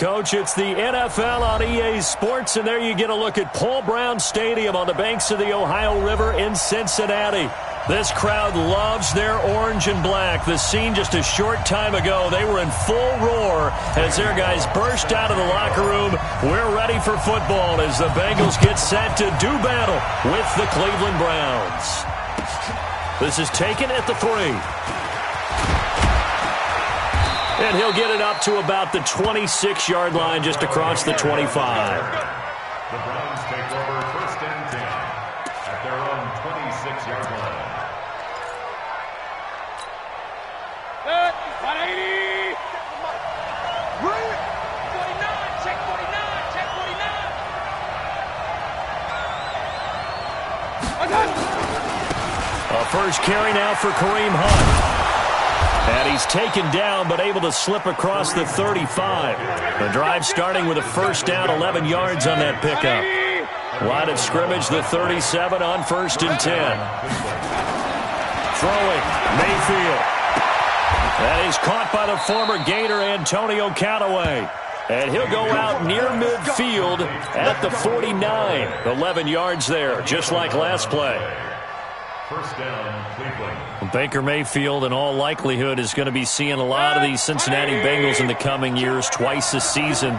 Coach, it's the NFL on EA Sports, and there you get a look at Paul Brown Stadium on the banks of the Ohio River in Cincinnati. This crowd loves their orange and black. The scene just a short time ago, they were in full roar as their guys burst out of the locker room. We're ready for football as the Bengals get set to do battle with the Cleveland Browns. This is taken at the 3. And he'll get it up to about the 26-yard line just across the 25. The Browns take over 1st and 10 at their own 26-yard line. 180. 49, check 49, check 49. A first carry now for Kareem Hunt. And he's taken down, but able to slip across the 35. The drive starting with a first down, 11 yards on that pickup. Line of scrimmage, the 37 on 1st and 10. Throwing, Mayfield. And he's caught by the former Gator, Antonio Callaway. And he'll go out near midfield at the 49. 11 yards there, just like last play. First down, Cleveland. Baker Mayfield, in all likelihood, is going to be seeing a lot of these Cincinnati Bengals in the coming years, twice this season.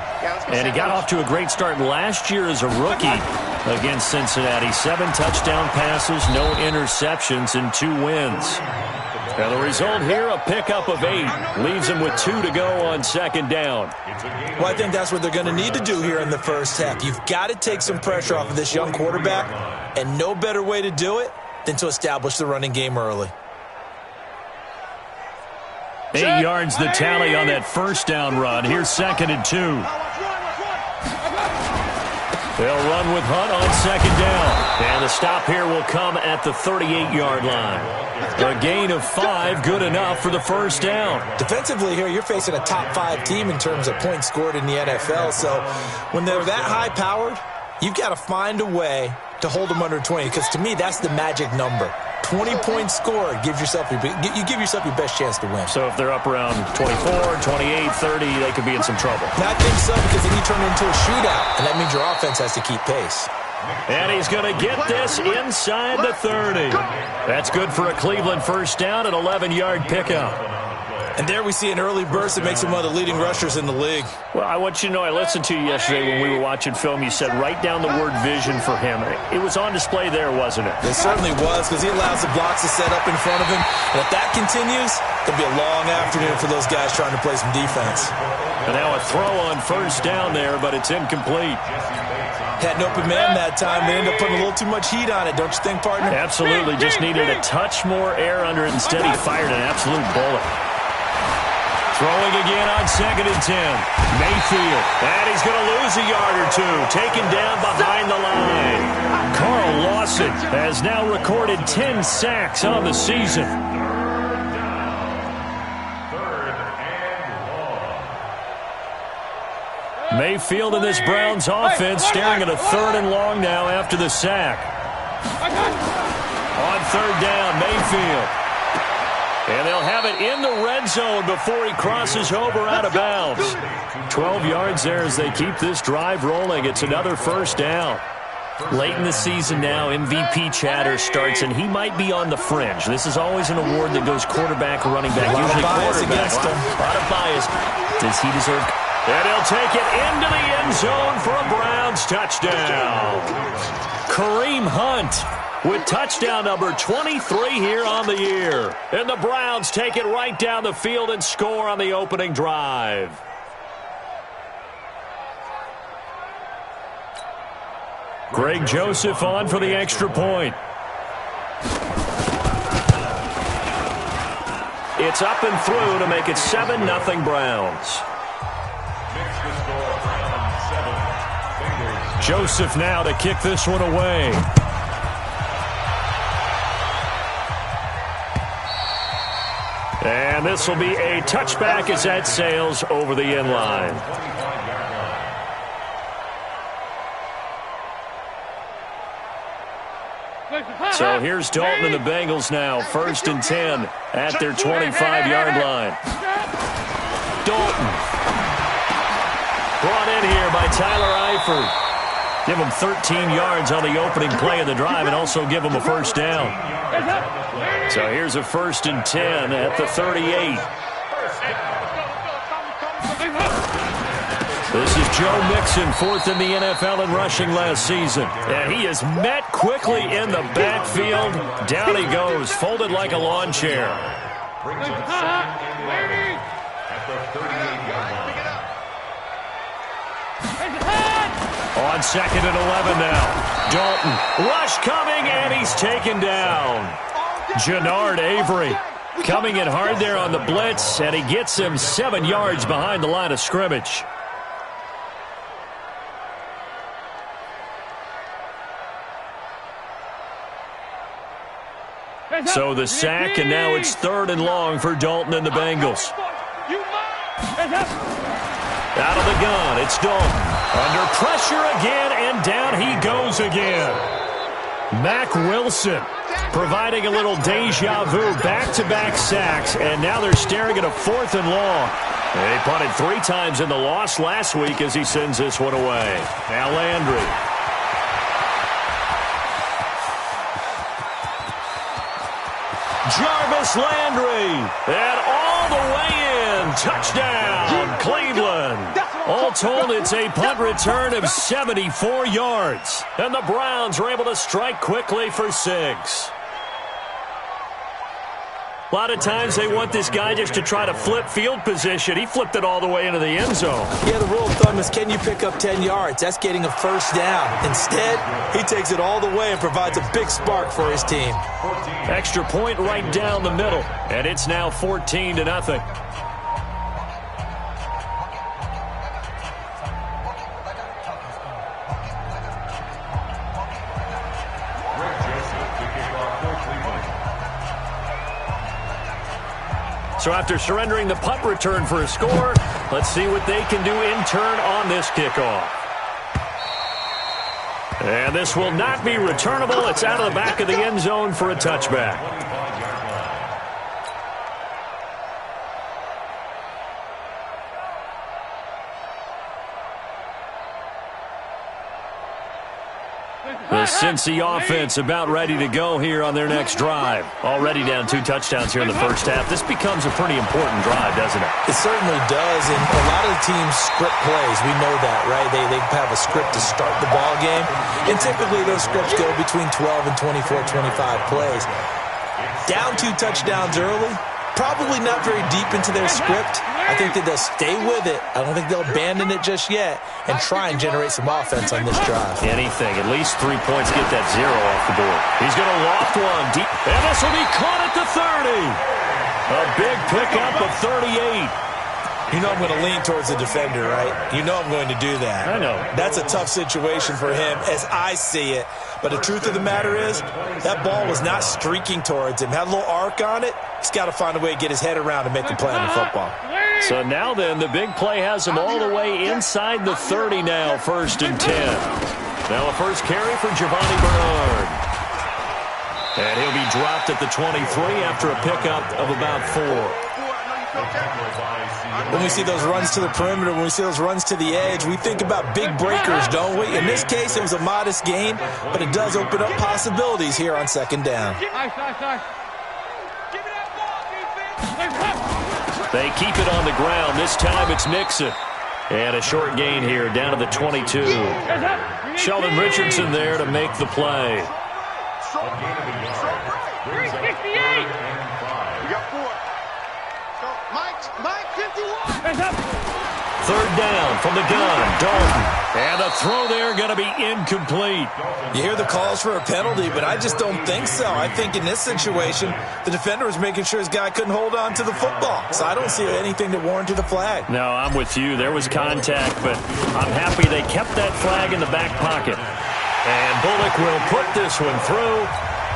And he got off to a great start last year as a rookie against Cincinnati. 7 touchdown passes, no interceptions, and 2 wins. And the result here, a pickup of 8. Leaves him with 2 to go on 2nd down. Well, I think that's what they're going to need to do here in the first half. You've got to take some pressure off of this young quarterback, and no better way to do it than to establish the running game early. 8 yards the tally on that first down run. Here's 2nd and 2. They'll run with Hunt on 2nd down. And the stop here will come at the 38-yard line. A gain of 5, good enough for the first down. Defensively here, you're facing a top 5 team in terms of points scored in the NFL. So when they're that high-powered, you've got to find a way to hold them under 20, because to me, that's the magic number. 20 points scored, you give yourself your best chance to win. So if they're up around 24, 28, 30, they could be in some trouble. And I think so, because then you turn it into a shootout, and that means your offense has to keep pace. And he's going to get this inside the 30. That's good for a Cleveland first down, an 11-yard pickup. And there we see an early burst that makes him one of the leading rushers in the league. Well, I want you to know, I listened to you yesterday when we were watching film. You said write down the word vision for him. It was on display there, wasn't it? It certainly was, because he allows the blocks to set up in front of him. And if that continues, it'll be a long afternoon for those guys trying to play some defense. And now a throw on first down there, but it's incomplete. Had an open man that time. They ended up putting a little too much heat on it, don't you think, partner? Absolutely. Just needed a touch more air under it. Instead, he fired an absolute bullet. Throwing again on 2nd and 10. Mayfield. And he's going to lose a yard or 2. Taken down behind the line. Carl Lawson has now recorded 10 sacks on the season. Mayfield in this Browns offense staring at a 3rd and long now after the sack. On 3rd down, Mayfield. And they'll have it in the red zone before he crosses over out of bounds. 12 yards there as they keep this drive rolling. It's another first down. Late in the season now, MVP chatter starts, and he might be on the fringe. This is always an award that goes quarterback, running back, usually quarterback. A lot of bias. Does he deserve? And he'll take it into the end zone for a Browns touchdown. Kareem Hunt with touchdown number 23 here on the year. And the Browns take it right down the field and score on the opening drive. Greg Joseph on for the extra point. It's up and through to make it 7-0 Browns. Joseph now to kick this one away. And this will be a touchback as that sails over the end line. So here's Dalton and the Bengals now. 1st and 10 at their 25-yard line. Dalton. in here by Tyler Eifert. Give him 13 yards on the opening play of the drive and also give him a first down. So here's a 1st and 10 at the 38. This is Joe Mixon, 4th in the NFL in rushing last season. And he is met quickly in the backfield. Down he goes, folded like a lawn chair. Brings up 2nd and 11 at the 38-yard line. On 2nd and 11 now. Dalton, rush coming, and he's taken down. Jannard Avery coming in hard there on the blitz, and he gets him 7 yards behind the line of scrimmage. So the sack, and now it's 3rd and long for Dalton and the Bengals. Out of the gun, it's Dalton. Under pressure again, and down he goes again. Mack Wilson providing a little deja vu, back-to-back sacks, and now they're staring at a 4th and long. They punted 3 times in the loss last week as he sends this one away. Now Landry. Jarvis Landry, and all the way in, touchdown, Cleveland. All told, it's a punt return of 74 yards, and the Browns are able to strike quickly for 6. A lot of times they want this guy just to try to flip field position. He flipped it all the way into the end zone. Yeah, the rule of thumb is, can you pick up 10 yards? That's getting a first down. Instead, he takes it all the way and provides a big spark for his team. Extra point right down the middle, and it's now 14-0. So after surrendering the punt return for a score, let's see what they can do in turn on this kickoff. And this will not be returnable. It's out of the back of the end zone for a touchback. The Cincy offense about ready to go here on their next drive. Already down 2 touchdowns here in the first half. This becomes a pretty important drive, doesn't it? It certainly does, and a lot of the teams script plays. We know that, right? They have a script to start the ball game, and typically those scripts go between 12 and 24, 25 plays. Down 2 touchdowns early, probably not very deep into their script. I think that they'll stay with it. I don't think they'll abandon it just yet and try and generate some offense on this drive. Anything. At least 3 points. Get that 0 off the board. He's going to loft one deep. And this will be caught at the 30. A big pickup of 38. You know I'm going to lean towards the defender, right? You know I'm going to do that. I know. That's a tough situation for him as I see it. But the truth of the matter is, that ball was not streaking towards him. Had a little arc on it. He's got to find a way to get his head around and make a play on the football. So now then, the big play has him all the way inside the 30 now, 1st and 10. Now a first carry for Giovanni Bernard. And he'll be dropped at the 23 after a pickup of about 4. When we see those runs to the perimeter, when we see those runs to the edge, we think about big breakers, don't we? In this case, it was a modest gain, but it does open up possibilities here on 2nd down. They keep it on the ground. This time it's Mixon. And a short gain here down to the 22. Sheldon Richardson there to make the play. Third down from the gun, Dalton. And the throw there going to be incomplete. You hear the calls for a penalty, but I just don't think so. I think in this situation, the defender was making sure his guy couldn't hold on to the football. So I don't see anything that warranted the flag. No, I'm with you. There was contact, but I'm happy they kept that flag in the back pocket. And Bullock will put this one through.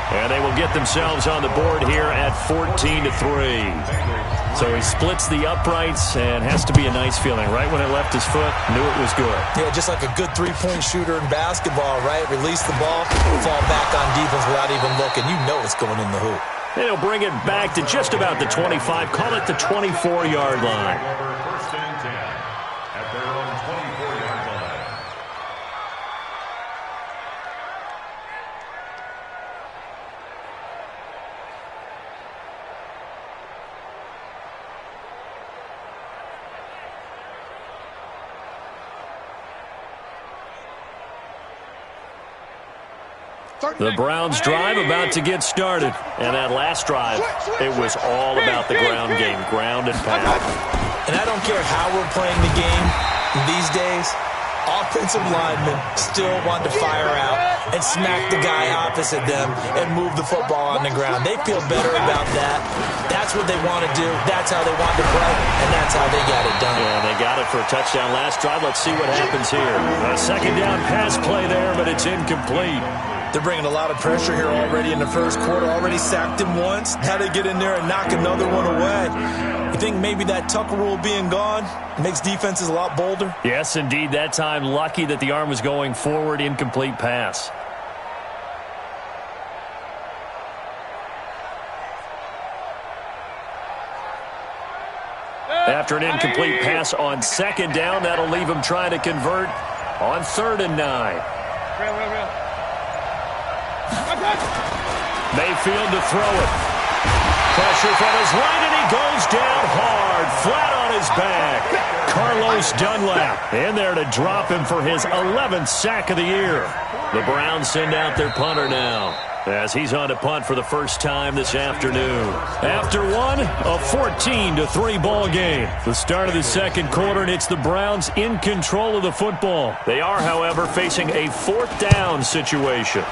And they will get themselves on the board here at 14-3. So he splits the uprights and has to be a nice feeling. Right when it left his foot, knew it was good. Yeah, just like a good three-point shooter in basketball, right? Release the ball, fall back on defense without even looking. You know it's going in the hoop. And he'll bring it back to just about the 25. Call it the 24-yard line. First and 10 at their own 24-yard line. The Browns drive about to get started. And that last drive, it was all about the ground game, ground and pound. And I don't care how we're playing the game these days, offensive linemen still want to fire out and smack the guy opposite them and move the football on the ground. They feel better about that. That's what they want to do. That's how they want to play, and that's how they got it done. Yeah, they got it for a touchdown last drive. Let's see what happens here. A second down pass play there, but it's incomplete. They're bringing a lot of pressure here already in the first quarter. Already sacked him once. Now they get in there and knock another one away. You think maybe that Tucker rule being gone makes defenses a lot bolder? Yes, indeed. That time, lucky that the arm was going forward. Incomplete pass. After an incomplete pass on second down, that'll leave him trying to convert on 3rd and 9. Mayfield to throw it. Pressure from his right, and he goes down hard, flat on his back. Carlos Dunlap in there to drop him for his 11th sack of the year. The Browns send out their punter now, as he's on to punt for the first time this afternoon. After one, a 14-3 ball game. The start of the second quarter, and it's the Browns in control of the football. They are, however, facing a 4th down situation.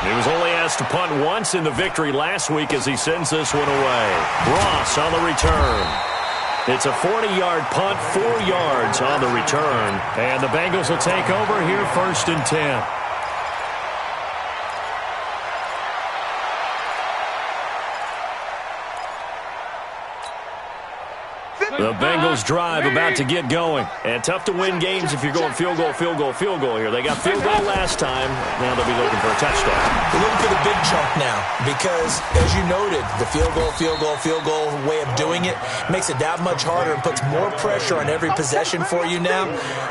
He was only asked to punt once in the victory last week as he sends this one away. Ross on the return. It's a 40-yard punt, 4 yards on the return. And the Bengals will take over here 1st and 10. The Bengals drive about to get going. And tough to win games if you're going field goal, field goal, field goal here. They got field goal last time. Now they'll be looking for a touchdown. They're looking for the big chunk now because, as you noted, the field goal way of doing it makes it that much harder and puts more pressure on every possession for you now.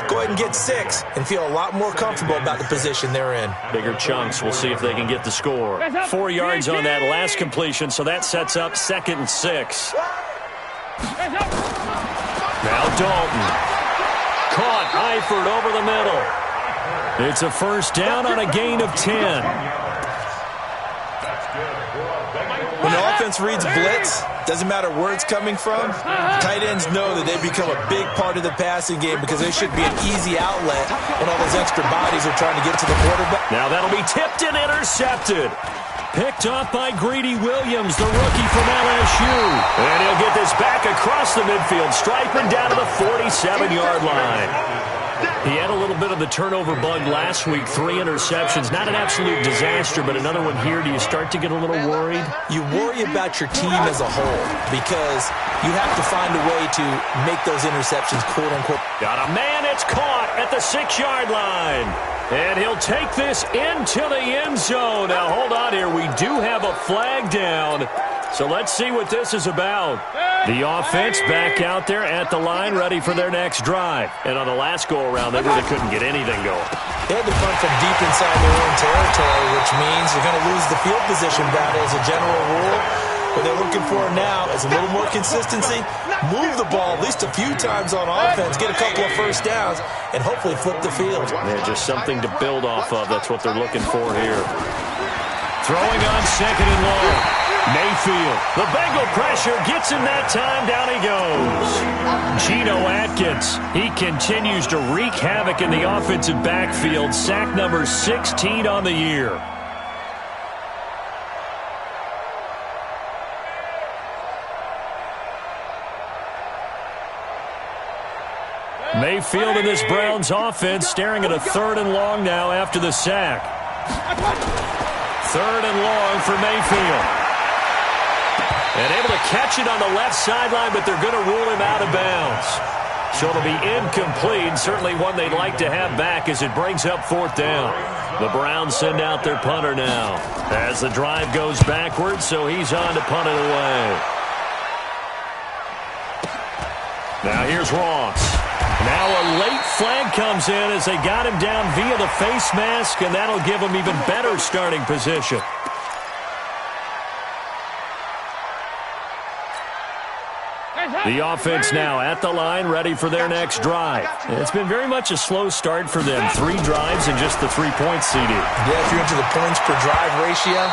Go ahead and get 6 and feel a lot more comfortable about the position they're in. Bigger chunks. We'll see if they can get the score. 4 yards on that last completion, so that sets up 2nd and 6. Now Dalton. Caught Eifert over the middle. It's a 1st down on a gain of 10. When the offense reads blitz, doesn't matter where it's coming from, tight ends know that they become a big part of the passing game because they should be an easy outlet when all those extra bodies are trying to get to the quarterback. Now that'll be tipped and intercepted. Picked off by Greedy Williams, the rookie from LSU. And he'll get this back across the midfield stripe and down to the 47-yard line. He had a little bit of the turnover bug last week, 3 interceptions. Not an absolute disaster, but another one here. Do you start to get a little worried? You worry about your team as a whole because you have to find a way to make those interceptions, quote-unquote. Got a man, it's caught at the 6-yard line. And he'll take this into the end zone. Now, hold on here. We do have a flag down. So let's see what this is about. The offense back out there at the line, ready for their next drive. And on the last go-around, they really couldn't get anything going. They had to punt from deep inside their own territory, which means you're going to lose the field position battle as a general rule. What they're looking for now is a little more consistency, move the ball at least a few times on offense, get a couple of 1st downs, and hopefully flip the field. Yeah, just something to build off of. That's what they're looking for here. Throwing on 2nd and long. Mayfield. The Bengal pressure gets him that time. Down he goes. Geno Atkins. He continues to wreak havoc in the offensive backfield. Sack number 16 on the year. Mayfield in this Browns offense staring at a 3rd and long now after the sack. 3rd and long for Mayfield. And able to catch it on the left sideline, but they're going to rule him out of bounds. So it'll be incomplete. Certainly one they'd like to have back as it brings up 4th down. The Browns send out their punter now as the drive goes backwards, so he's on to punt it away. Now here's Ross. Now a late flag comes in as they got him down via the face mask, and that'll give him even better starting position. The offense now at the line, ready for their next drive. It's been very much a slow start for them. 3 drives and just the 3 points, CD. Yeah, if you're into the points per drive ratio,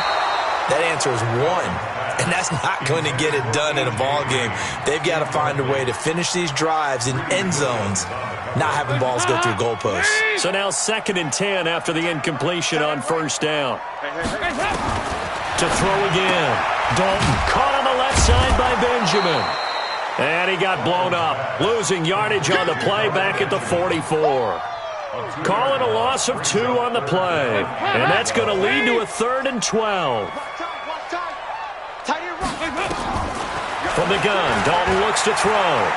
that answer is 1. And that's not going to get it done in a ball game. They've got to find a way to finish these drives in end zones, not having balls go through goalposts. So now 2nd and 10 after the incompletion on 1st down. To throw again. Dalton caught on the left side by Benjamin. And he got blown up, losing yardage on the play back at the 44. Calling a loss of 2 on the play. And that's going to lead to a 3rd and 12. From the gun, Dalton looks to throw.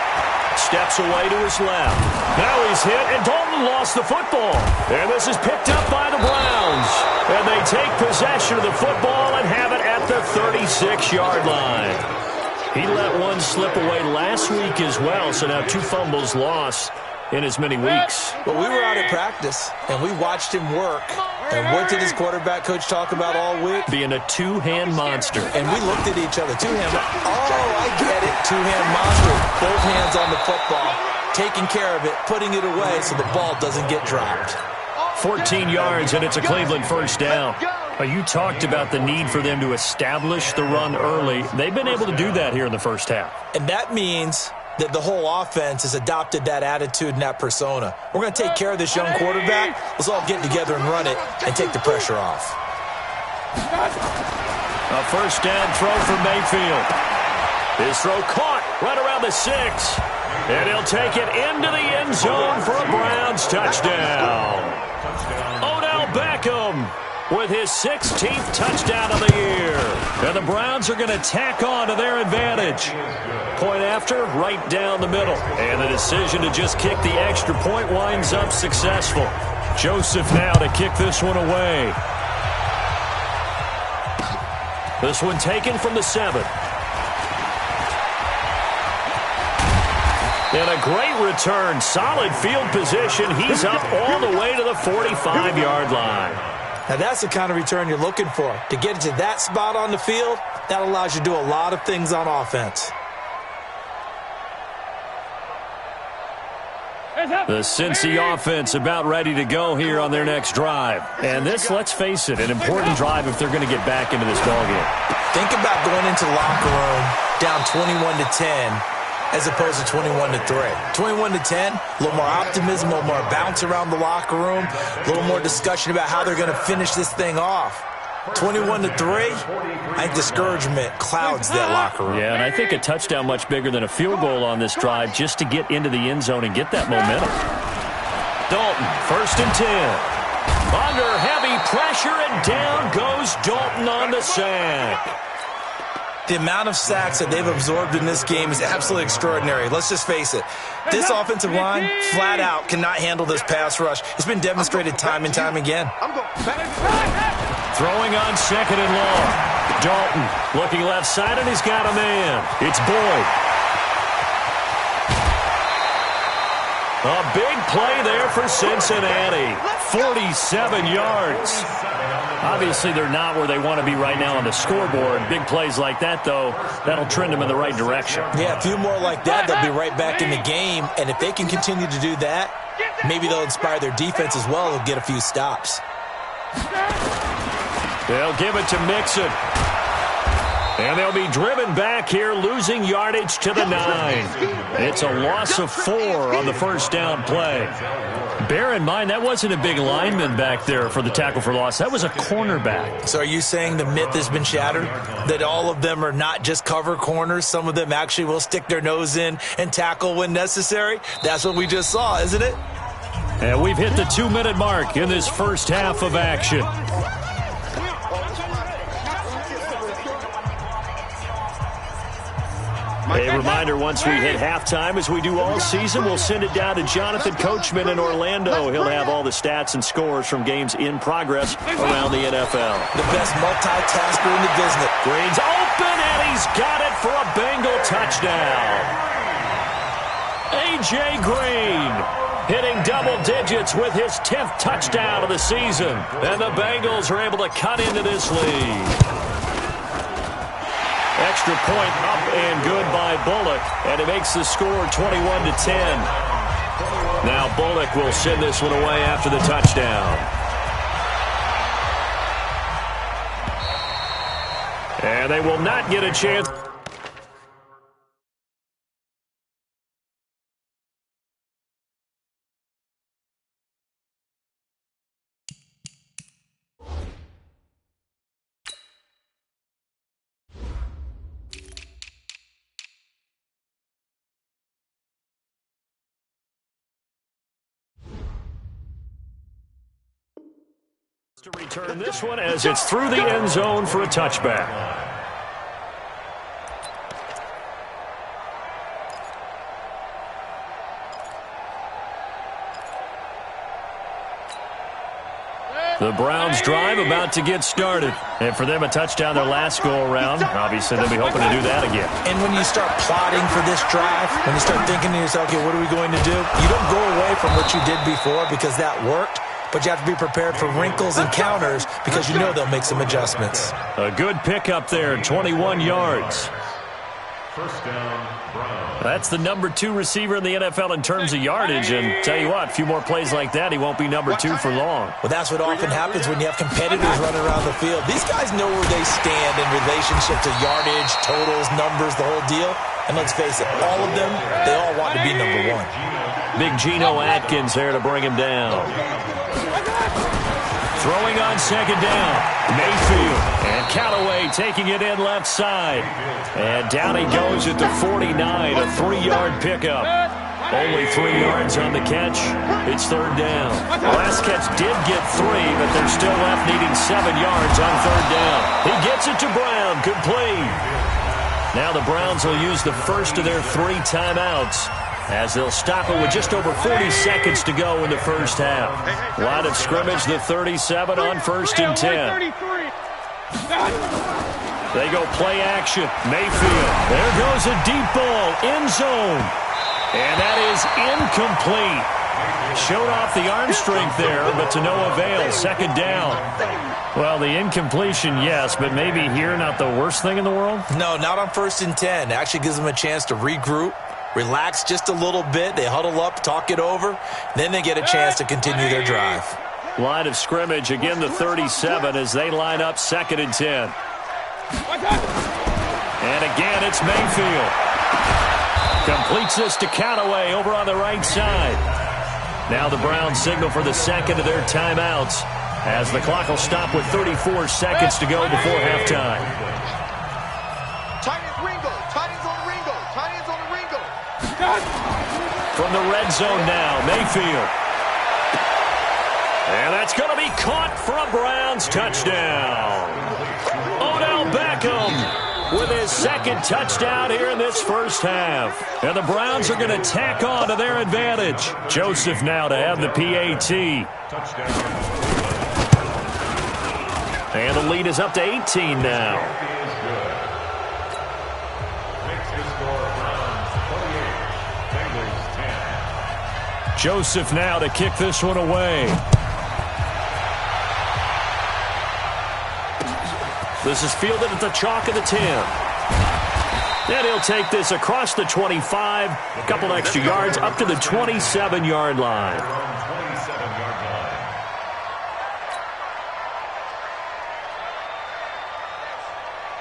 Steps away to his left. Now he's hit, and Dalton lost the football. And this is picked up by the Browns. And they take possession of the football and have it at the 36-yard line. He let one slip away last week as well, so now 2 fumbles lost in as many weeks. Well, we were out at practice, and we watched him work. And what did his quarterback coach talk about all week? Being a 2-hand monster. And we looked at each other. 2-hand. Oh, I get it. 2-hand monster. Both hands on the football, taking care of it, putting it away so the ball doesn't get dropped. 14 yards, and it's a Cleveland 1st down. You talked about the need for them to establish the run early. They've been able to do that here in the 1st half. And that means that the whole offense has adopted that attitude and that persona. We're going to take care of this young quarterback. Let's all get together and run it and take the pressure off. A 1st down throw for Mayfield. His throw caught right around the 6. And he'll take it into the end zone for a Browns touchdown. Odell Beckham with his 16th touchdown of the year. And the Browns are going to tack on to their advantage. Point after, right down the middle. And the decision to just kick the extra point winds up successful. Joseph now to kick this one away. This one taken from the 7. And a great return. Solid field position. He's up all the way to the 45-yard line. Now, that's the kind of return you're looking for. To get to that spot on the field, that allows you to do a lot of things on offense. The Cincy offense about ready to go here on their next drive. And this, let's face it, an important drive if they're going to get back into this ballgame. Think about going into the locker room down 21-10 as opposed to 21-3. 21-10, a little more optimism, a little more bounce around the locker room, a little more discussion about how they're going to finish this thing off. 21-3, I think discouragement clouds that locker room. Yeah, and I think a touchdown much bigger than a field goal on this drive just to get into the end zone and get that momentum. Dalton, 1st and 10. Under heavy pressure, and down goes Dalton on the sack. The amount of sacks that they've absorbed in this game is absolutely extraordinary. Let's just face it. This offensive line, flat out, cannot handle this pass rush. It's been demonstrated time and time again. Throwing on 2nd and long. Dalton looking left side, and he's got a man. It's Boyd. A big play there for Cincinnati. 47 yards. Obviously, they're not where they want to be right now on the scoreboard. Big plays like that, though, that'll trend them in the right direction. Yeah, a few more like that, they'll be right back in the game. And if they can continue to do that, maybe they'll inspire their defense as well and get a few stops. They'll give it to Mixon. And they'll be driven back here, losing yardage to the 9. It's a loss of 4 on the 1st down play. Bear in mind, that wasn't a big lineman back there for the tackle for loss. That was a cornerback. So are you saying the myth has been shattered? That all of them are not just cover corners? Some of them actually will stick their nose in and tackle when necessary? That's what we just saw, isn't it? And we've hit the 2-minute mark in this 1st half of action. A reminder, once we hit halftime, as we do all season, we'll send it down to Jonathan Coachman in Orlando. He'll have all the stats and scores from games in progress around the NFL. The best multitasker in the business. Green's open, and he's got it for a Bengal touchdown. A.J. Green hitting double digits with his 10th touchdown of the season. And the Bengals are able to cut into this lead. Extra point up and good by Bullock, and it makes the score 21-10. Now Bullock will send this one away after the touchdown. And they will not get a chance. To return this one as it's through the end zone for a touchback. The Browns drive about to get started. And for them, a touchdown their last go-around. Obviously, they'll be hoping to do that again. And when you start plotting for this drive, when you start thinking to yourself, okay, what are we going to do? You don't go away from what you did before because that worked. But you have to be prepared for wrinkles and counters because you know they'll make some adjustments. A good pickup there, 21 yards. First down, Browns. That's the number 2 receiver in the NFL in terms of yardage. And tell you what, a few more plays like that, he won't be number 2 for long. Well, that's what often happens when you have competitors running around the field. These guys know where they stand in relationship to yardage, totals, numbers, the whole deal. And let's face it, all of them, they all want to be number 1. Big Geno Atkins there to bring him down. Throwing on second down, Mayfield, and Callaway taking it in left side. And down he goes at the 49, a 3-yard pickup. Only 3 yards on the catch. It's third down. The last catch did get 3, but they're still left needing 7 yards on third down. He gets it to Brown, complete. Now the Browns will use the first of their 3 timeouts, as they'll stop it with just over 40 seconds to go in the first half. Line of scrimmage, the 37 on 1st and 10. They go play action. Mayfield. There goes a deep ball. End zone. And that is incomplete. Showed off the arm strength there, but to no avail. Second down. Well, the incompletion, yes, but maybe here not the worst thing in the world? No, not on 1st and 10. It actually gives them a chance to regroup. Relax just a little bit. They huddle up, talk it over. Then they get a chance to continue their drive. Line of scrimmage, again the 37 as they line up 2nd and 10. And again, it's Mayfield. Completes this to Callaway over on the right side. Now the Browns signal for the second of their timeouts as the clock will stop with 34 seconds to go before halftime. From the red zone now, Mayfield. And that's going to be caught for a Browns touchdown. Odell Beckham with his 2nd touchdown here in this first half. And the Browns are going to tack on to their advantage. Joseph now to have the PAT. And the lead is up to 18 now. Joseph now to kick this one away. This is fielded at the chalk of the 10. And he'll take this across the 25, a couple extra yards up to the 27-yard line.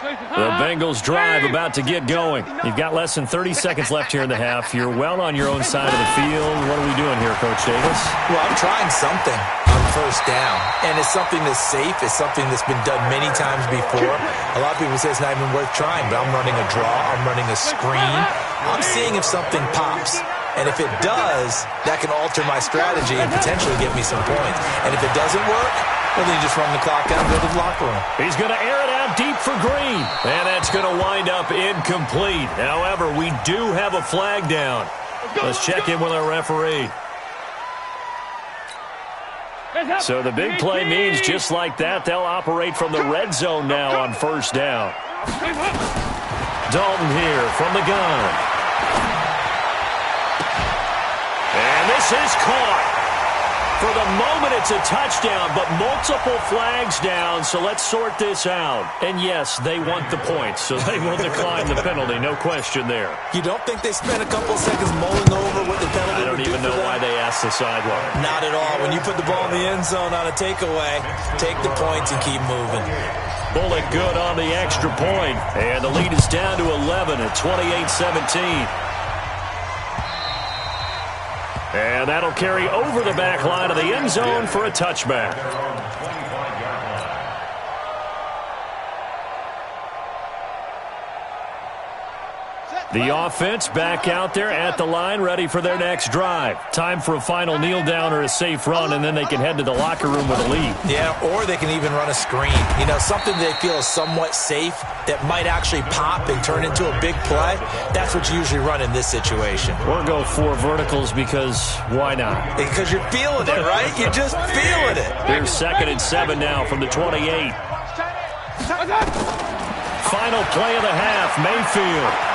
The Bengals drive about to get going. You've got less than 30 seconds left here in the half. You're well on your own side of the field. What are we doing here, Coach Davis? Well, I'm trying something on 1st down. And it's something that's safe. It's something that's been done many times before. A lot of people say it's not even worth trying, but I'm running a draw. I'm running a screen. I'm seeing if something pops. And if it does, that can alter my strategy and potentially get me some points. And if it doesn't work, well, then you just run the clock down and go to the locker room. He's going to air it out deep for Green. And that's going to wind up incomplete. However, we do have a flag down. Let's check in with our referee. So the big play means just like that, they'll operate from the red zone now on 1st down. Dalton here from the gun. And this is caught. For the moment, it's a touchdown, but multiple flags down, so let's sort this out. And yes, they want the points, so they will decline the penalty, no question there. You don't think they spent a couple of seconds mulling over what the penalty I don't even know why they asked the sideline. Not at all. When you put the ball in the end zone on a takeaway, take the points and keep moving. Bullet good on the extra point, and the lead is down to 11 at 28-17. And that'll carry over the back line of the end zone for a touchback. The offense back out there at the line, ready for their next drive. Time for a final kneel down or a safe run, and then they can head to the locker room with a lead. Yeah, or they can even run a screen. You know, something they feel is somewhat safe that might actually pop and turn into a big play. That's what you usually run in this situation. Or go 4 verticals because why not? Because you're feeling it, right? You're just feeling it. Here's 2nd and 7 now from the 28. Final play of the half, Mayfield.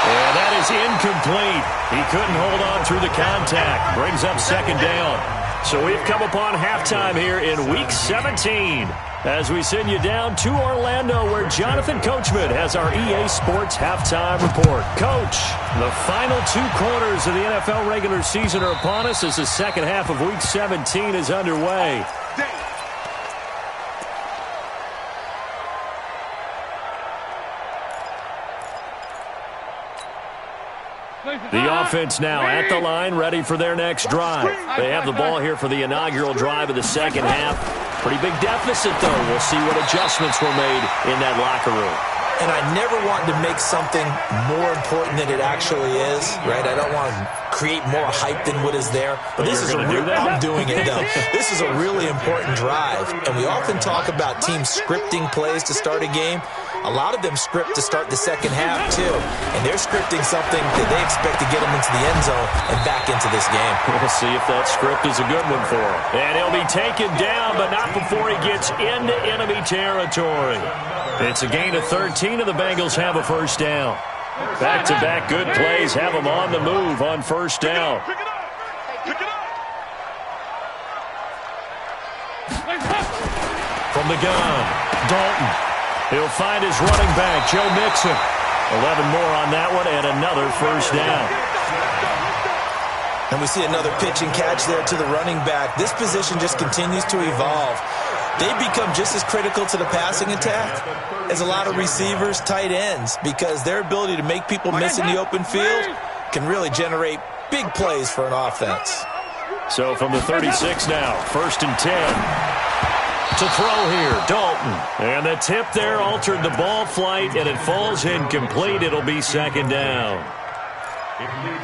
And that is incomplete. He couldn't hold on through the contact. Brings up 2nd down. So we've come upon halftime here in Week 17 as we send you down to Orlando where Jonathan Coachman has our EA Sports Halftime Report. Coach, the final 2 quarters of the NFL regular season are upon us as the second half of Week 17 is underway. The offense now at the line, ready for their next drive. They have the ball here for the inaugural drive of the second half. Pretty big deficit, though. We'll see what adjustments were made in that locker room. And I never want to make something more important than it actually is, right? I don't want to create more hype than what is there. But this is I'm doing it, though. This is a really important drive. And we often talk about teams scripting plays to start a game. A lot of them script to start the second half, too. And they're scripting something that they expect to get them into the end zone and back into this game. We'll see if that script is a good one for him. And he'll be taken down, but not before he gets into enemy territory. It's a gain of 13, and the Bengals have a first down. Back-to-back good plays have them on the move on first down. From the gun, Dalton. He'll find his running back, Joe Mixon. 11 more on that one, and another first down. And we see another pitch and catch there to the running back. This position just continues to evolve. They become just as critical to the passing attack as a lot of receivers, tight ends, because their ability to make people miss in the open field can really generate big plays for an offense. So from the 36 now, 1st and 10. To throw here, Dalton. And the tip there altered the ball flight, and it falls incomplete. It'll be 2nd down.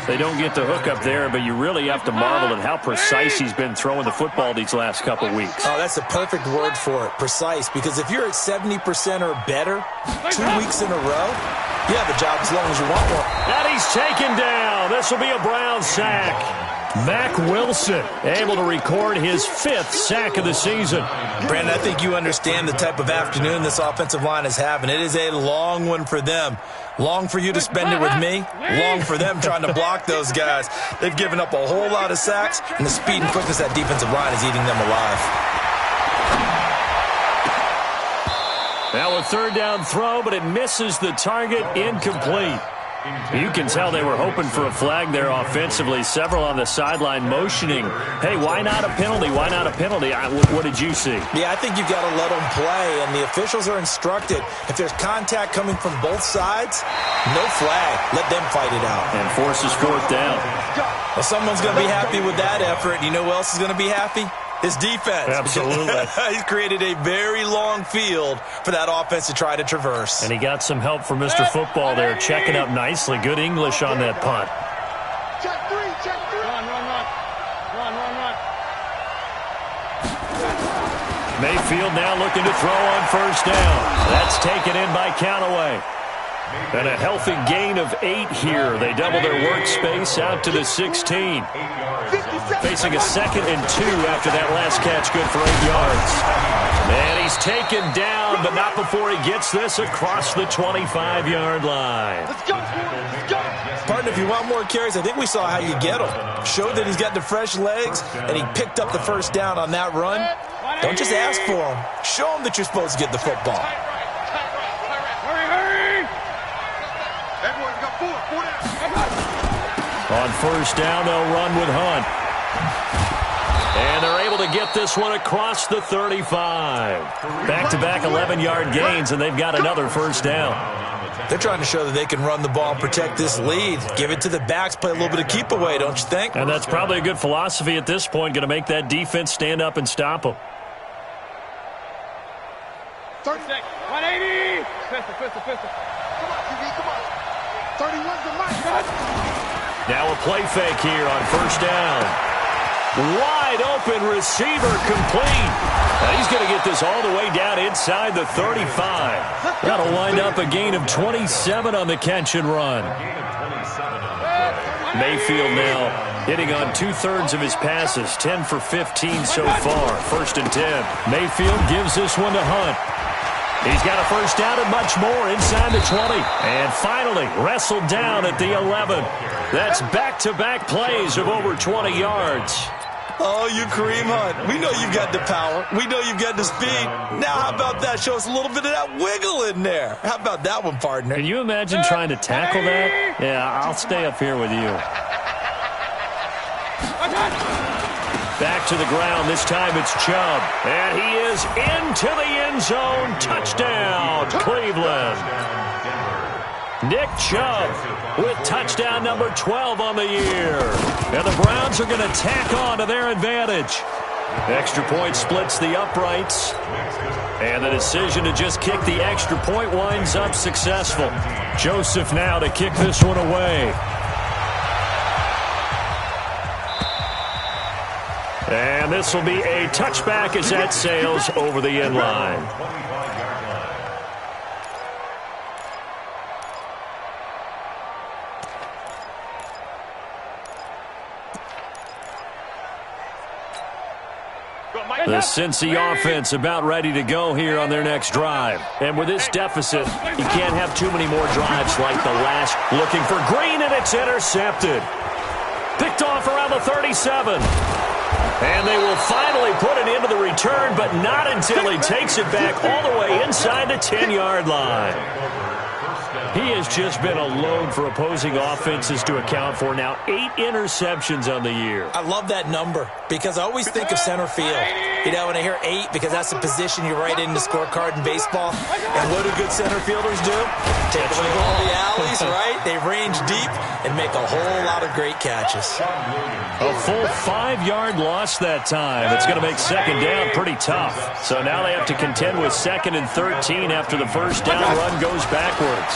They don't get the hook up there, but you really have to marvel at how precise he's been throwing the football these last couple weeks. Oh, that's a perfect word for it, precise, because if you're at 70% or better 2 weeks in a row, you have a job as long as you want one. And he's taken down. This will be a Brown sack. Mack Wilson able to record his 5th sack of the season. Brandon, I think you understand the type of afternoon this offensive line is having. It is a long one for them. Long for you to spend it with me. Long for them trying to block those guys. They've given up a whole lot of sacks, and the speed and quickness of that defensive line is eating them alive. Now a 3rd down throw, but it misses the target, incomplete. You can tell they were hoping for a flag there offensively. Several on the sideline motioning, hey, why not a penalty? Why not a penalty? What did you see? Yeah, I think you've got to let them play, and the officials are instructed. If there's contact coming from both sides, no flag. Let them fight it out. And forces 4th down. Well, someone's going to be happy with that effort. You know who else is going to be happy? His defense. Absolutely. He's created a very long field for that offense to try to traverse. And he got some help from Mr. Football there, checking up nicely. Good English on that punt. Check 3, check 3. Run. Mayfield now looking to throw on 1st down. That's taken in by Callaway. And a healthy gain of 8 here. They double their workspace out to the 16. Facing a 2nd and 2 after that last catch, good for 8 yards. And he's taken down, but not before he gets this across the 25-yard line. Let's go, let's go. Partner, if you want more carries, I think we saw how you get them. Showed that he's got the fresh legs, and he picked up the first down on that run. Don't just ask for him. Show him that you're supposed to get the football. On first down, they'll run with Hunt. And they're able to get this one across the 35. Back-to-back 11-yard gains, and they've got another first down. They're trying to show that they can run the ball and protect this lead. Give it to the backs, play a little bit of keep away, don't you think? And that's probably a good philosophy at this point, going to make that defense stand up and stop them. 180. Pistol. Come on, QB, come on. 31's the mark. Now a play fake here on first down. Wide open receiver complete. Now he's going to get this all the way down inside the 35. That'll wind up a gain of 27 on the catch and run. Mayfield now hitting on 2/3 of his passes, 10 for 15 so far. First and 10. Mayfield gives this one to Hunt. He's got a first down and much more inside the 20. And finally wrestled down at the 11. That's back-to-back plays of over 20 yards. Oh, you Kareem Hunt. We know you've got the power. We know you've got the speed. Now how about that? Show us a little bit of that wiggle in there. How about that one, partner? Can you imagine trying to tackle that? Yeah, I'll stay up here with you. Back to the ground. This time it's Chubb. And he is into the end zone. Touchdown, Cleveland. Nick Chubb with touchdown number 12 on the year. And the Browns are going to tack on to their advantage. Extra point splits the uprights. And the decision to just kick the extra point winds up successful. Joseph now to kick this one away. And this will be a touchback as that sails over the end line. The Cincy offense about ready to go here on their next drive. And with this deficit, you can't have too many more drives like the last. Looking for Green, and it's intercepted. Picked off around the 37. And they will finally put it into the return, but not until he takes it back all the way inside the 10-yard line. He has just been a load for opposing offenses to account for. Now 8 interceptions on the year. I love that number because I always think of center field. You know, when I hear 8, because that's the position you write in the scorecard in baseball. And what do good center fielders do? Take away all the alleys, right? They range deep and make a whole lot of great catches. A full 5-yard loss that time. It's going to make second down pretty tough. So now they have to contend with 2nd and 13 after the first down run goes backwards.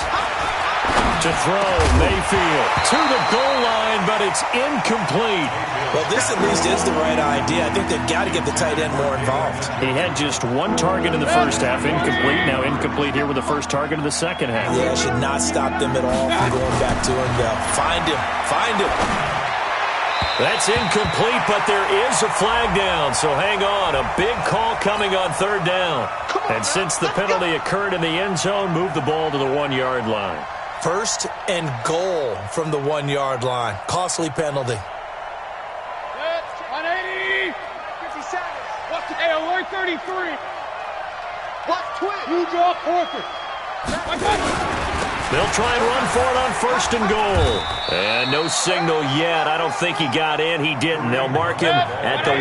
To throw, Mayfield to the goal line, but it's incomplete. Well, this at least is the right idea. I think they've got to get the tight end more involved. He had just 1 target in the first half, incomplete. Now incomplete here with the first target of the second half. Yeah, should not stop them at all from going back to him. Find him. That's incomplete, but there is a flag down, so hang on. A big call coming on 3rd down. And since the penalty occurred in the end zone, move the ball to the 1-yard line. 1st and goal from the 1-yard line. Costly penalty. 180. 50 seconds. Hey, alert 33. What? Twin. You draw quarter. They'll try and run for it on 1st and goal. And no signal yet. I don't think he got in. He didn't. They'll mark him at the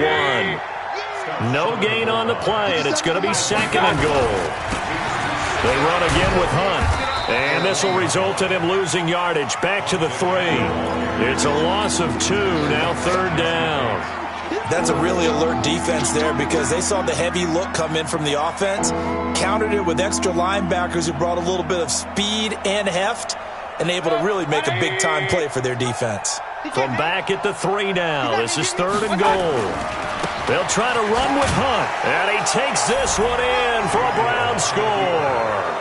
1. No gain on the play, and it's going to be 2nd and goal. They run again with Hunt. And this will result in him losing yardage. Back to the 3. It's a loss of 2. Now 3rd down. That's a really alert defense there because they saw the heavy look come in from the offense, countered it with extra linebackers who brought a little bit of speed and heft, and able to really make a big-time play for their defense. From back at the 3 now, this is 3rd and goal. They'll try to run with Hunt, and he takes this one in for a Brown score.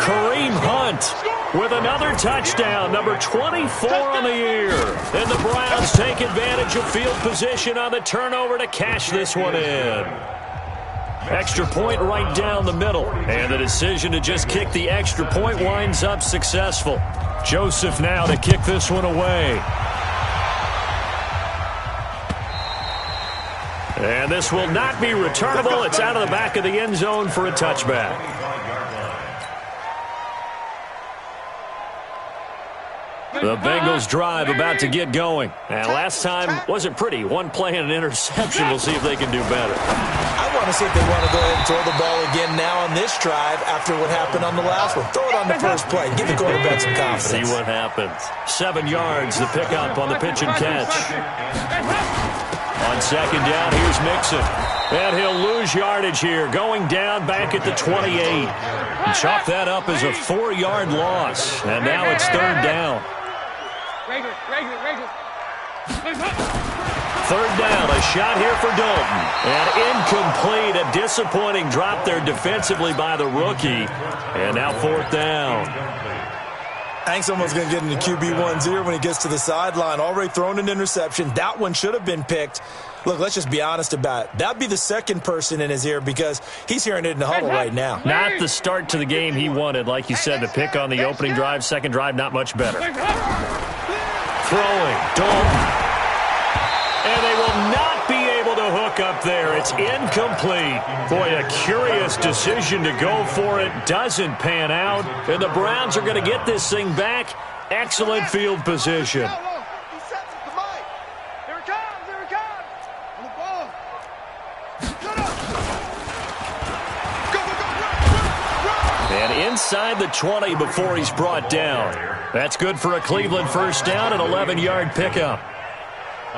Kareem Hunt with another touchdown, number 24 on the year. And the Browns take advantage of field position on the turnover to cash this one in. Extra point right down the middle. And the decision to just kick the extra point winds up successful. Joseph now to kick this one away. And this will not be returnable. It's out of the back of the end zone for a touchback. The Bengals drive about to get going. And last time wasn't pretty. One play and an interception. We'll see if they can do better. I want to see if they want to go ahead and throw the ball again now on this drive after what happened on the last one. Throw it on the first play. Give the quarterback some confidence. See what happens. 7 yards, the pickup on the pitch and catch. On second down, here's Mixon. And he'll lose yardage here, going down back at the 28. Chalk that up as a 4-yard loss. And now it's third down. Third down, a shot here for Dalton. And incomplete, a disappointing drop there defensively by the rookie. And now fourth down. I think someone's going to get into QB1's ear when he gets to the sideline. Already thrown an interception. That one should have been picked. Look, let's just be honest about it. That'd be the second person in his ear because he's hearing it in the huddle right now. Not the start to the game he wanted. Like you said, the pick on the opening drive, second drive, not much better. Throwing, Dalton. And they will not be able to hook up there. It's incomplete. Boy, a curious decision to go for it. Doesn't pan out. And the Browns are going to get this thing back. Excellent field position. And inside the 20 before he's brought down. That's good for a Cleveland first down, an 11-yard pickup.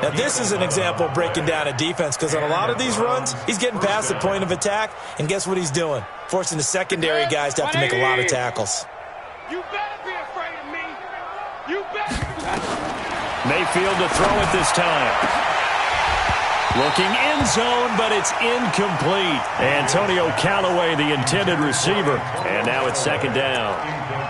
Now, this is an example of breaking down a defense because on a lot of these runs, he's getting past the point of attack, and guess what he's doing? Forcing the secondary guys to have to make a lot of tackles. You better be afraid of me. You better. Mayfield to throw it this time. Looking in zone, but it's incomplete. Antonio Callaway, the intended receiver. And now it's second down.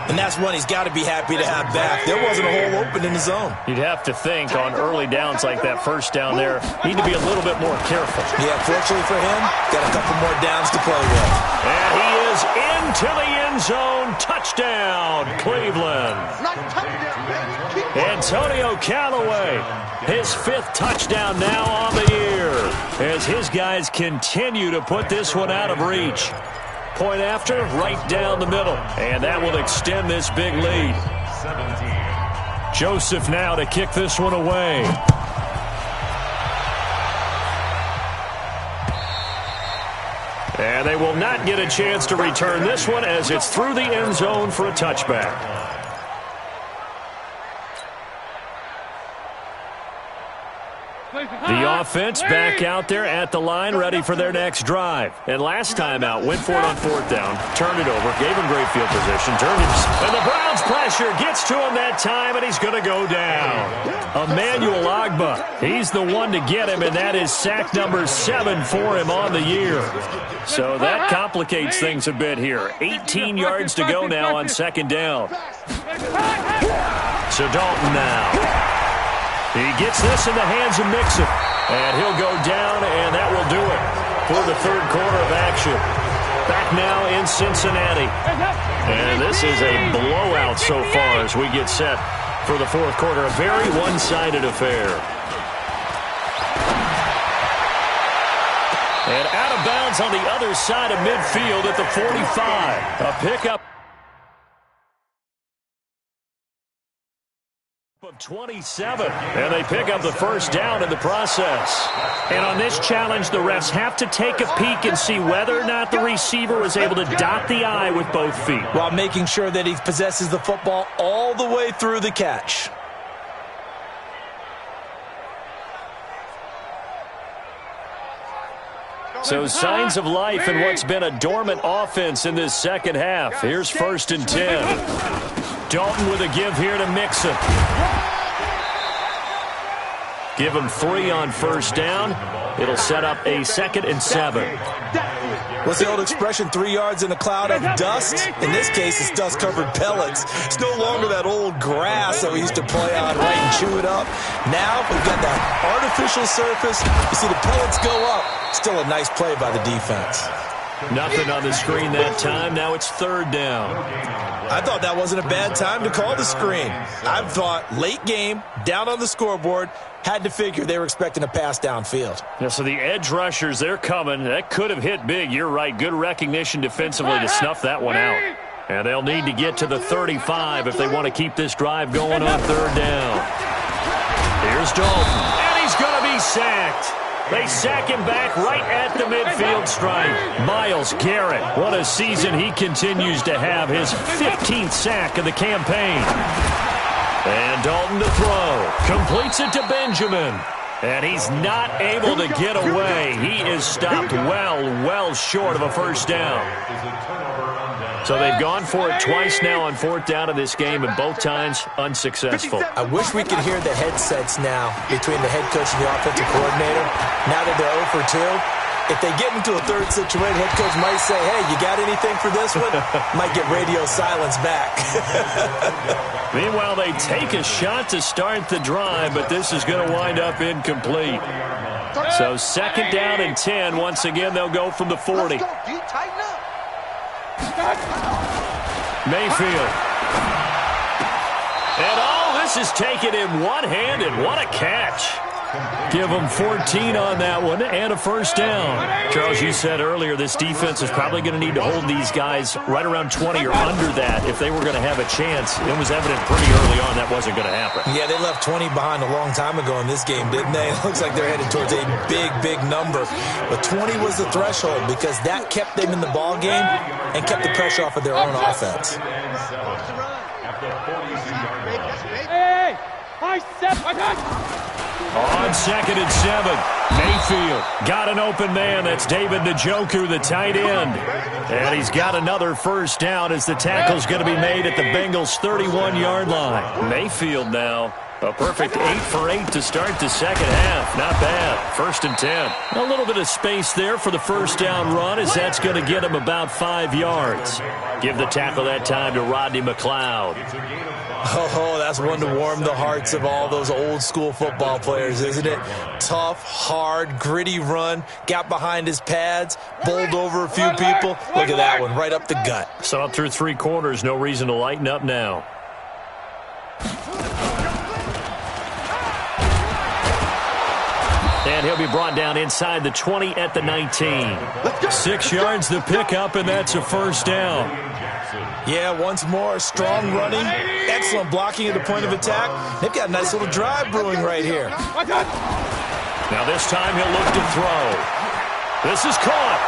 And that's one he's got to be happy to have back. There wasn't a hole open in the zone. You'd have to think on early downs like that first down there, need to be a little bit more careful. Yeah, fortunately for him, got a couple more downs to play with. And he is into the end zone. Touchdown, Cleveland. Antonio Callaway, his 5th touchdown now on the year as his guys continue to put this one out of reach. Point after, right down the middle. And that will extend this big lead. 17. Joseph now to kick this one away. And they will not get a chance to return this one as it's through the end zone for a touchback. The offense back out there at the line, ready for their next drive. And last time out, went for it on fourth down, turned it over, gave him great field position, turned it. And the Browns pressure gets to him that time, and he's going to go down. Emmanuel Ogbah, he's the one to get him, and that is sack number 7 for him on the year. So that complicates things a bit here. 18 yards to go now on second down. So Dalton now. He gets this in the hands of Mixon. And he'll go down, and that will do it for the third quarter of action. Back now in Cincinnati. And this is a blowout so far as we get set for the fourth quarter. A very one-sided affair. And out of bounds on the other side of midfield at the 45. A pickup of 27, and they pick up the first down in the process. And on this challenge, the refs have to take a peek and see whether or not the receiver was able to dot the I with both feet, while making sure that he possesses the football all the way through the catch. So signs of life in what's been a dormant offense in this second half. Here's 1st and 10. Dalton with a give here to Mixon. Give him 3 on first down. It'll set up a 2nd and 7. What's the old expression, 3 yards in a cloud of dust? In this case, it's dust-covered pellets. It's no longer that old grass that we used to play on, right, and chew it up. Now we've got that artificial surface. You see the pellets go up. Still a nice play by the defense. Nothing on the screen that time. Now it's 3rd down. I thought that wasn't a bad time to call the screen. I thought late game, down on the scoreboard, had to figure they were expecting a pass downfield. Yeah, so the edge rushers, they're coming. That could have hit big. You're right. Good recognition defensively to snuff that one out. And they'll need to get to the 35 if they want to keep this drive going on 3rd down. Here's Dalton. And he's going to be sacked. They sack him back right at the midfield stripe. Myles Garrett, what a season he continues to have. His 15th sack of the campaign. And Dalton to throw. Completes it to Benjamin. And he's not able to get away. He is stopped well short of a 1st down. So they've gone for it twice now on 4th down in this game, and both times unsuccessful. I wish we could hear the headsets now between the head coach and the offensive coordinator. Now that they're 0 for 2, if they get into a 3rd situation, head coach might say, hey, you got anything for this one? Might get radio silence back. Meanwhile, they take a shot to start the drive, but this is going to wind up incomplete. So 2nd down and 10. Once again, they'll go from the 40. Mayfield. And this is taken in one-handed. What a catch. Give them 14 on that one and a 1st down. Charles, you said earlier this defense is probably going to need to hold these guys right around 20 or under that if they were going to have a chance. It was evident pretty early on that wasn't going to happen. Yeah, they left 20 behind a long time ago in this game, didn't they? It looks like they're headed towards a big number. But 20 was the threshold because that kept them in the ball game and kept the pressure off of their own offense. Hey, I step. On 2nd and 7, Mayfield got an open man. That's David Njoku, the tight end. And he's got another 1st down as the tackle's going to be made at the Bengals' 31-yard line. Mayfield now, a perfect 8 for 8 to start the 2nd half. Not bad. 1st and 10. A little bit of space there for the 1st down run as that's going to get him about 5 yards. Give the tackle that time to Rodney McLeod. Oh, that's one to warm the hearts of all those old-school football players, isn't it? Tough, hard, gritty run. Got behind his pads, bowled over a few people. Look at that one, right up the gut. So up through 3 quarters, no reason to lighten up now. And he'll be brought down inside the 20 at the 19. 6 yards the pickup, and that's a 1st down. Yeah, once more, strong running, excellent blocking at the point of attack. They've got a nice little drive brewing right here. Now this time he'll look to throw. This is caught.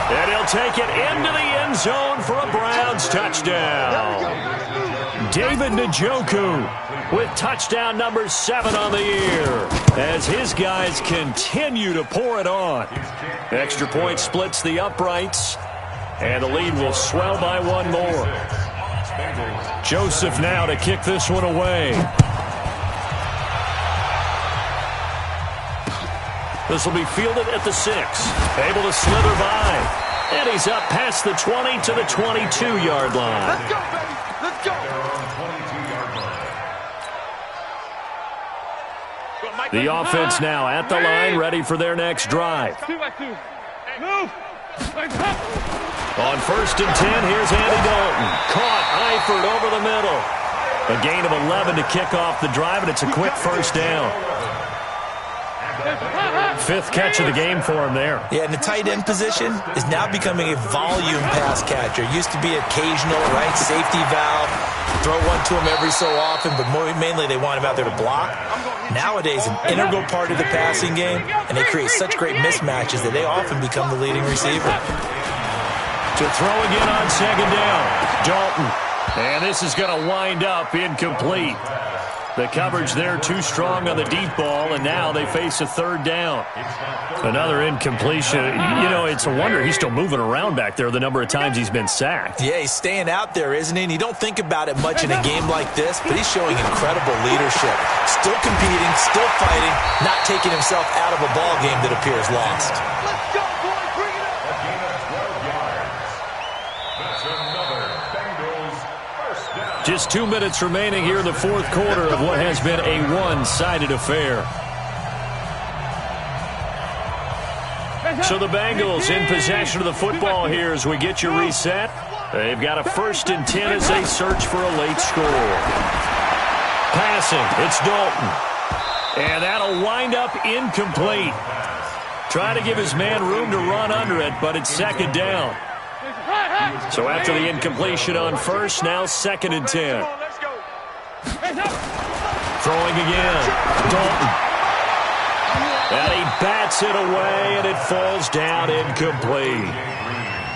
And he'll take it into the end zone for a Browns touchdown. David Njoku with touchdown number 7 on the year as his guys continue to pour it on. Extra point splits the uprights. And the lead will swell by 1 more. Joseph now to kick this one away. This will be fielded at the 6. Able to slither by. And he's up past the 20 to the 22-yard line. Let's go, baby. Let's go. The offense now at the line, ready for their next drive. Move. On 1st and 10, here's Andy Dalton. Caught, Eifert over the middle. A gain of 11 to kick off the drive, and it's a quick 1st down. 5th catch of the game for him there. Yeah, and the tight end position is now becoming a volume pass catcher. Used to be occasional, right, safety valve. Throw one to him every so often, but mainly they want him out there to block. Nowadays, an integral part of the passing game, and they create such great mismatches that they often become the leading receiver. To throw again on 2nd down. Dalton. And this is going to wind up incomplete. The coverage there too strong on the deep ball, and now they face a third down. Another incompletion. You know, it's a wonder he's still moving around back there the number of times he's been sacked. Yeah, he's staying out there, isn't he? And you don't think about it much in a game like this, but he's showing incredible leadership. Still competing, still fighting, not taking himself out of a ball game that appears lost. Let's go, boys. Bring it up. A gain of 12 yards. That's another Bengals first down. Just 2 minutes remaining here in the fourth quarter of what has been a one-sided affair. So the Bengals in possession of the football here as we get you reset. They've got a 1st and 10 as they search for a late score. Passing, it's Dalton. And that'll wind up incomplete. Trying to give his man room to run under it, but it's 2nd down. So after the incompletion on 1st, now 2nd and 10. Throwing again, Dalton. And he bats it away, and it falls down incomplete.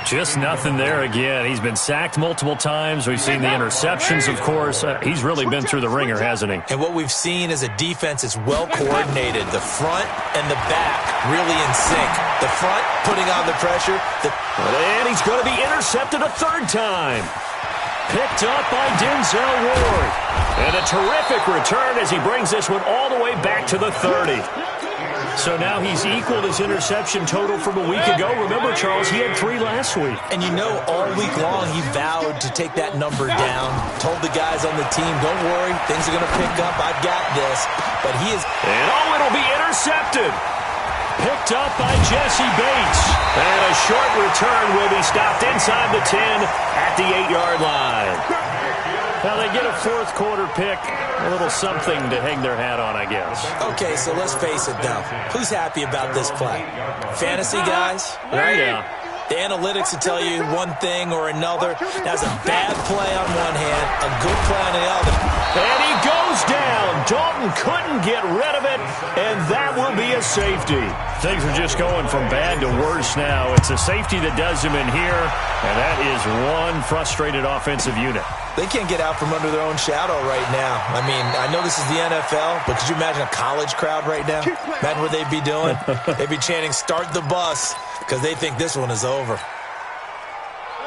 Just nothing there again. He's been sacked multiple times. We've seen the interceptions, of course. He's really been through the ringer, hasn't he? And what we've seen is a defense is well coordinated. The front and the back really in sync. The front putting on the pressure. And he's going to be intercepted a 3rd time. Picked up by Denzel Ward. And a terrific return as he brings this one all the way back to the 30. So now he's equaled his interception total from a week ago. Remember, Charles, he had 3 last week. And you know, all week long he vowed to take that number down. Told the guys on the team, don't worry, things are going to pick up. I've got this. But he is... And it'll be intercepted. Picked up by Jesse Bates. And a short return will be stopped inside the 10 at the 8-yard line. Now they get a 4th quarter pick. A little something to hang their hat on, I guess. Okay, so let's face it, though. Who's happy about this play? Fantasy guys? Right? Yeah. The analytics will tell you one thing or another. That's a bad play on one hand, a good play on the other. And he goes down. Dalton couldn't get rid of it, and that will be a safety. Things are just going from bad to worse now. It's a safety that does him in here, and that is one frustrated offensive unit. They can't get out from under their own shadow right now. I mean, I know this is the NFL, but could you imagine a college crowd right now? Imagine what they'd be doing. They'd be chanting, "Start the bus," because they think this one is over.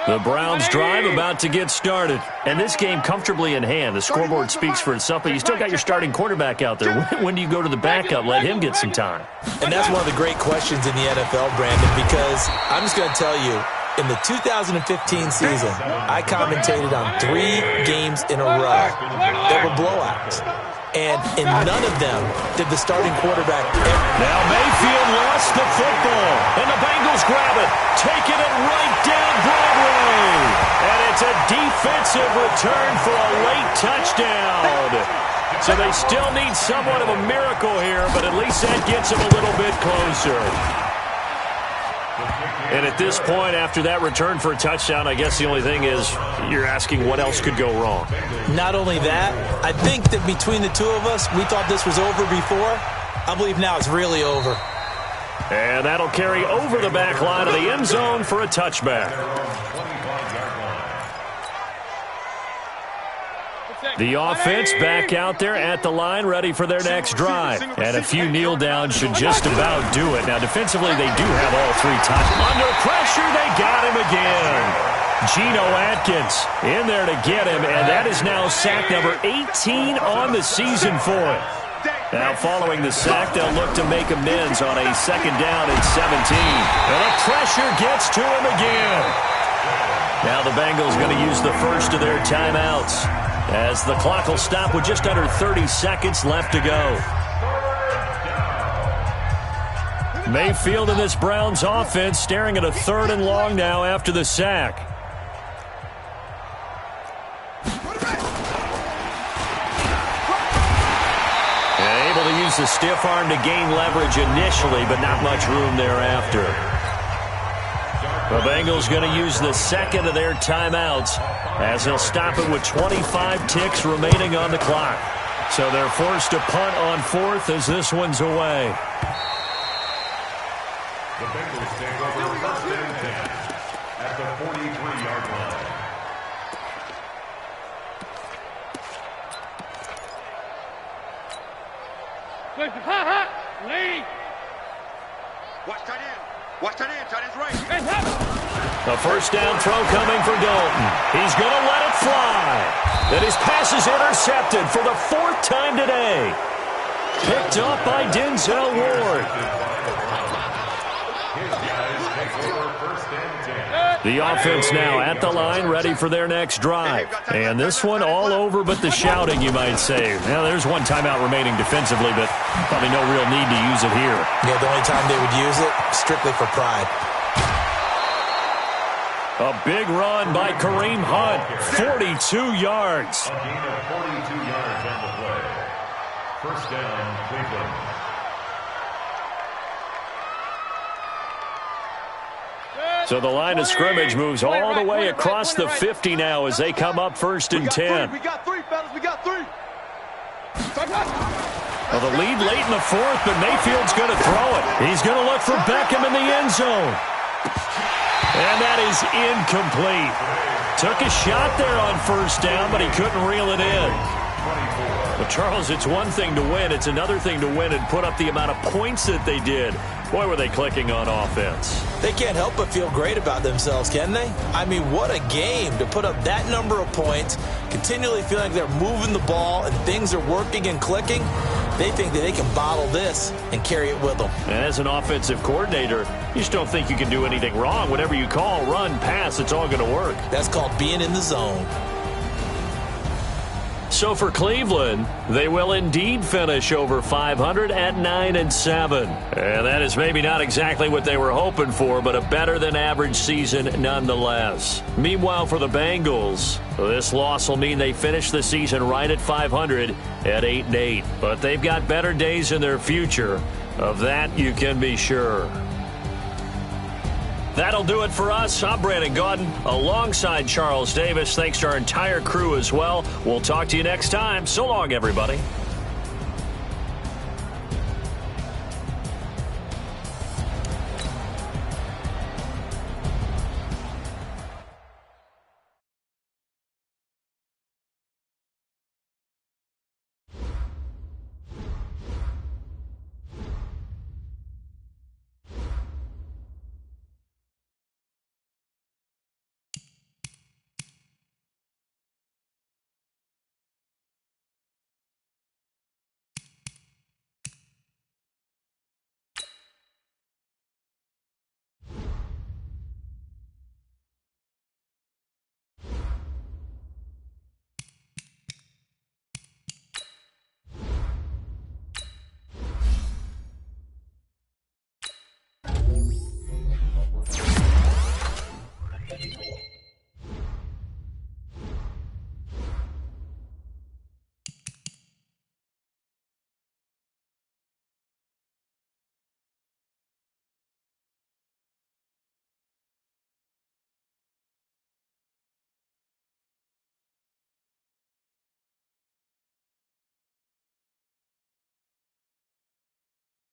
The Browns drive about to get started. And this game comfortably in hand. The scoreboard speaks for itself, but you still got your starting quarterback out there. When do you go to the backup? Let him get some time. And that's one of the great questions in the NFL, Brandon, because I'm just going to tell you, in the 2015 season, I commentated on 3 games in a row that were blowouts. And in none of them did the starting quarterback ever. Now Mayfield lost the football, and the Bengals grab it, taking it right down Broadway. And it's a defensive return for a late touchdown. So they still need somewhat of a miracle here, but at least that gets them a little bit closer. And at this point, after that return for a touchdown, I guess the only thing is you're asking what else could go wrong. Not only that, I think that between the two of us, we thought this was over before. I believe now it's really over. And that'll carry over the back line of the end zone for a touchback. The offense back out there at the line, ready for their next drive. And a few kneel downs should just about do it. Now, defensively, they do have all 3 top. Under pressure, they got him again. Geno Atkins in there to get him, and that is now sack number 18 on the season for him. Now, following the sack, they'll look to make amends on a 2nd down and 17. And the pressure gets to him again. Now the Bengals going to use the first of their timeouts, as the clock will stop with just under 30 seconds left to go. Mayfield and this Browns offense staring at a 3rd and long now after the sack. And able to use the stiff arm to gain leverage initially, but not much room thereafter. The Bengals going to use the 2nd of their timeouts, as they'll stop it with 25 ticks remaining on the clock. So they're forced to punt on 4th as this one's away. The Bengals take over 1st and 10 at the 43-yard line. Lead. Watch tight end. Watch tight end. Tight end's right. A first down throw coming for Dalton. He's going to let it fly. And his pass is intercepted for the 4th time today. Picked up by Denzel Ward. The offense now at the line, ready for their next drive. And this one all over but the shouting, you might say. Now, there's one timeout remaining defensively, but probably no real need to use it here. Yeah, the only time they would use it, strictly for pride. A big run by Kareem Hunt, 42 yards. A gain of 42 yards on the play. First down, Cleveland. So the line of scrimmage moves all the way across the 50 now as they come up 1st and 10. We got 3, fellas. We got 3. Well, the lead late in the 4th, but Mayfield's going to throw it. He's going to look for Beckham in the end zone. And that is incomplete. Took a shot there on 1st down, but he couldn't reel it in. But, Charles, it's one thing to win. It's another thing to win and put up the amount of points that they did. Boy, were they clicking on offense. They can't help but feel great about themselves, can they? I mean, what a game to put up that number of points, continually feeling like they're moving the ball and things are working and clicking. They think that they can bottle this and carry it with them. And as an offensive coordinator, you just don't think you can do anything wrong. Whatever you call, run, pass, it's all going to work. That's called being in the zone. So for Cleveland, they will indeed finish over 500 at 9-7. And that is maybe not exactly what they were hoping for, but a better than average season nonetheless. Meanwhile, for the Bengals, this loss will mean they finish the season right at 500 at 8-8. But they've got better days in their future. Of that, you can be sure. That'll do it for us. I'm Brandon Gaudin alongside Charles Davis. Thanks to our entire crew as well. We'll talk to you next time. So long, everybody.